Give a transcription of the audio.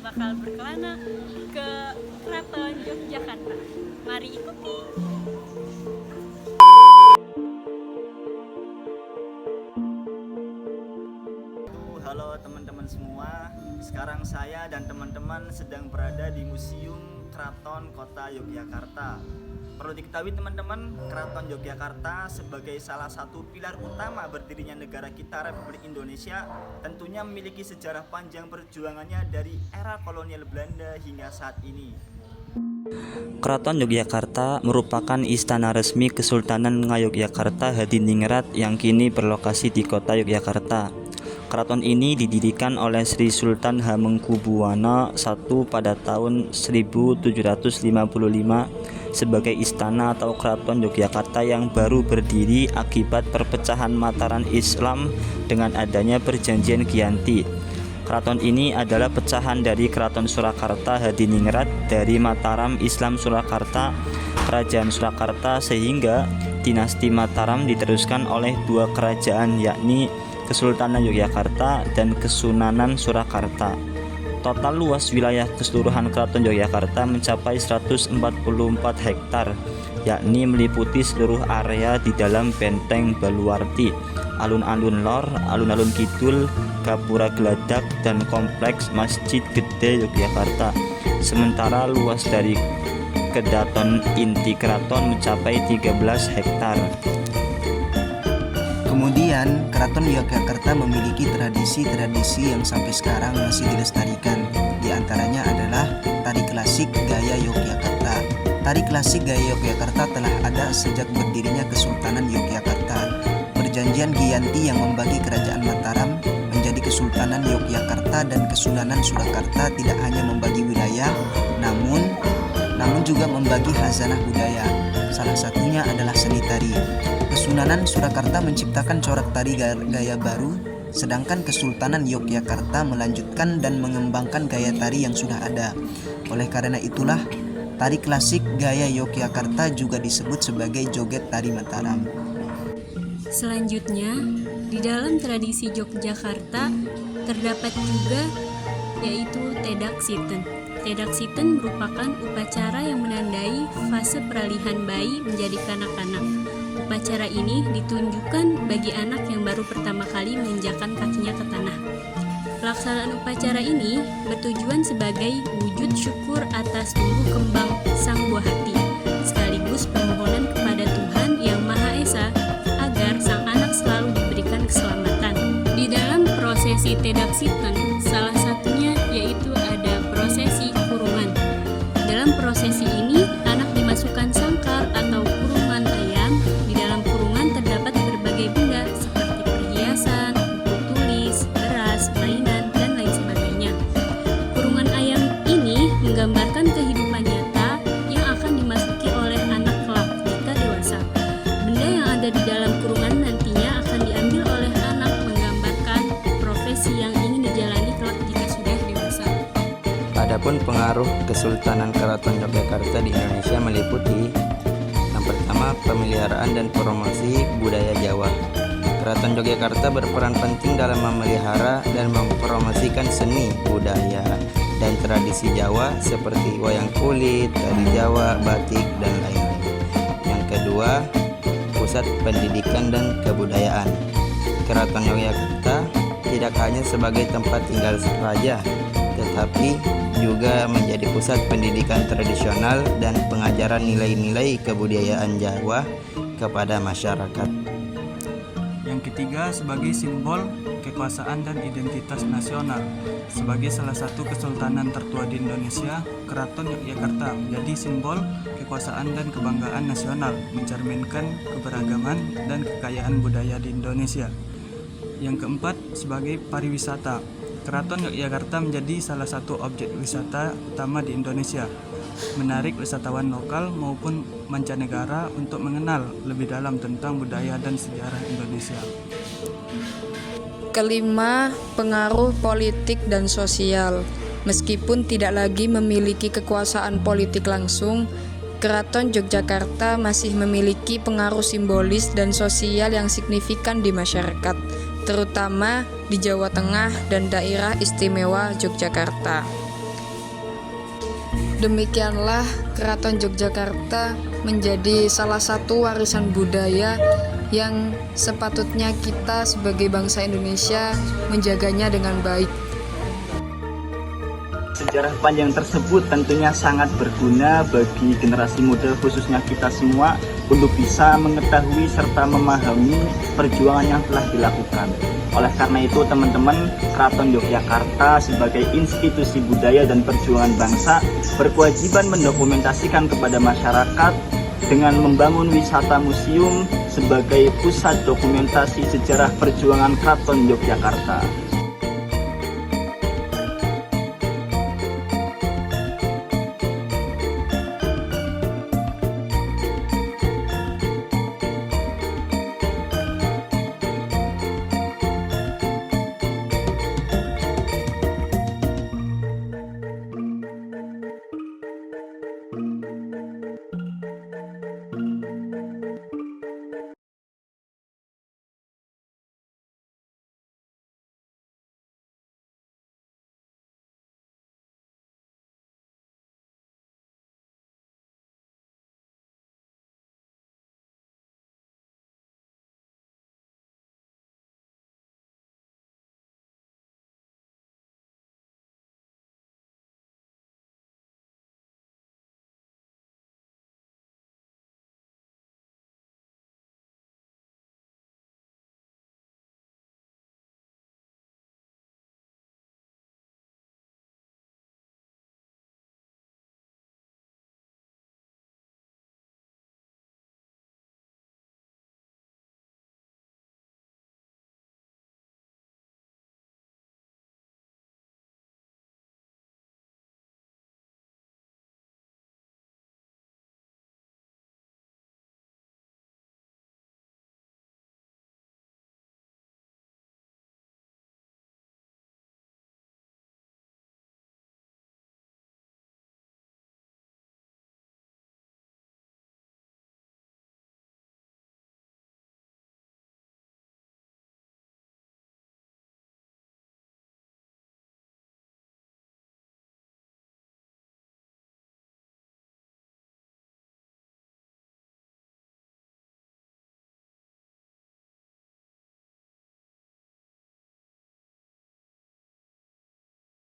bakal berkelana ke Keraton Yogyakarta. Mari ikuti. Halo teman-teman semua, sekarang saya dan teman-teman sedang berada di Museum Keraton Kota Yogyakarta. Perlu diketahui teman-teman, Keraton Yogyakarta sebagai salah satu pilar utama berdirinya negara kita Republik Indonesia tentunya memiliki sejarah panjang perjuangannya dari era kolonial Belanda hingga saat ini. Keraton Yogyakarta merupakan istana resmi Kesultanan Ngayogyakarta Hadiningrat yang kini berlokasi di kota Yogyakarta. Keraton ini didirikan oleh Sri Sultan Hamengkubuwono I pada tahun 1755 sebagai istana atau Keraton Yogyakarta yang baru berdiri akibat perpecahan Mataram Islam dengan adanya Perjanjian Giyanti. Keraton ini adalah pecahan dari Keraton Surakarta Hadiningrat dari Mataram Islam Surakarta, Kerajaan Surakarta, sehingga dinasti Mataram diteruskan oleh dua kerajaan yakni Kesultanan Yogyakarta dan Kesunanan Surakarta. Total luas wilayah keseluruhan Keraton Yogyakarta mencapai 144 hektar, yakni meliputi seluruh area di dalam Benteng Baluwarti, alun-alun lor, alun-alun kidul, Gapura Geladak, dan kompleks Masjid Gede Yogyakarta. Sementara luas dari kedaton inti keraton mencapai 13 hektar. Kemudian, Keraton Yogyakarta memiliki tradisi-tradisi yang sampai sekarang masih dilestarikan. Di antaranya adalah tari klasik gaya Yogyakarta. Tari klasik gaya Yogyakarta telah ada sejak berdirinya Kesultanan Yogyakarta. Perjanjian Giyanti yang membagi Kerajaan Mataram menjadi Kesultanan Yogyakarta dan Kesunanan Surakarta tidak hanya membagi wilayah, namun juga membagi khazanah budaya. Salah satunya adalah seni tari. Kesunanan Surakarta menciptakan corak tari gaya baru, sedangkan Kesultanan Yogyakarta melanjutkan dan mengembangkan gaya tari yang sudah ada. Oleh karena itulah, tari klasik gaya Yogyakarta juga disebut sebagai joget tari Mataram. Selanjutnya, di dalam tradisi Yogyakarta terdapat juga yaitu Tedak Siten. Tedak Siten merupakan upacara yang menandai fase peralihan bayi menjadi kanak-kanak. Upacara ini ditunjukkan bagi anak yang baru pertama kali menginjakkan kakinya ke tanah. Pelaksanaan upacara ini bertujuan sebagai wujud syukur atas tumbuh kembang sang buah hati, sekaligus permohonan kepada Tuhan Yang Maha Esa agar sang anak selalu diberikan keselamatan. Di dalam prosesi Tedak Siten, salah satunya yaitu ada prosesi kurungan. Dalam prosesi ini, anak dimasukkan sangkar atau kurungan ayam. Di dalam kurungan terdapat berbagai benda seperti perhiasan, buku tulis, beras, mainan, dan lain sebagainya. Kurungan ayam ini menggambarkan kehidupan nyata yang akan dimasuki oleh anak kelak jika dewasa. Benda yang ada di dalam kurungan nantinya akan diambil oleh anak, menggambarkan profesi yang ingin dijalani kelak jika sudah dewasa. Adapun pengaruh Kesultanan Keraton Yogyakarta di Indonesia meliputi yang pertama, pemeliharaan dan promosi budaya Jawa. Keraton Yogyakarta berperan penting dalam memelihara dan mempromosikan seni, budaya, dan tradisi Jawa seperti wayang kulit, tari Jawa, batik, dan lain-lain. Yang kedua, pusat pendidikan dan kebudayaan. Keraton Yogyakarta tidak hanya sebagai tempat tinggal raja, tetapi juga menjadi pusat pendidikan tradisional dan pengajaran nilai-nilai kebudayaan Jawa kepada masyarakat. Yang ketiga, sebagai simbol kekuasaan dan identitas nasional. Sebagai salah satu kesultanan tertua di Indonesia, Keraton Yogyakarta menjadi simbol kekuasaan dan kebanggaan nasional, mencerminkan keberagaman dan kekayaan budaya di Indonesia. Yang keempat, sebagai pariwisata. Keraton Yogyakarta menjadi salah satu objek wisata utama di Indonesia, menarik wisatawan lokal maupun mancanegara untuk mengenal lebih dalam tentang budaya dan sejarah Indonesia. Kelima, pengaruh politik dan sosial. Meskipun tidak lagi memiliki kekuasaan politik langsung, Keraton Yogyakarta masih memiliki pengaruh simbolis dan sosial yang signifikan di masyarakat, terutama di Jawa Tengah dan daerah istimewa Yogyakarta. Demikianlah Keraton Yogyakarta menjadi salah satu warisan budaya yang sepatutnya kita sebagai bangsa Indonesia menjaganya dengan baik. Sejarah panjang tersebut tentunya sangat berguna bagi generasi muda khususnya kita semua untuk bisa mengetahui serta memahami perjuangan yang telah dilakukan. Oleh karena itu teman-teman, Keraton Yogyakarta sebagai institusi budaya dan perjuangan bangsa berkewajiban mendokumentasikan kepada masyarakat dengan membangun wisata museum sebagai pusat dokumentasi sejarah perjuangan Keraton Yogyakarta.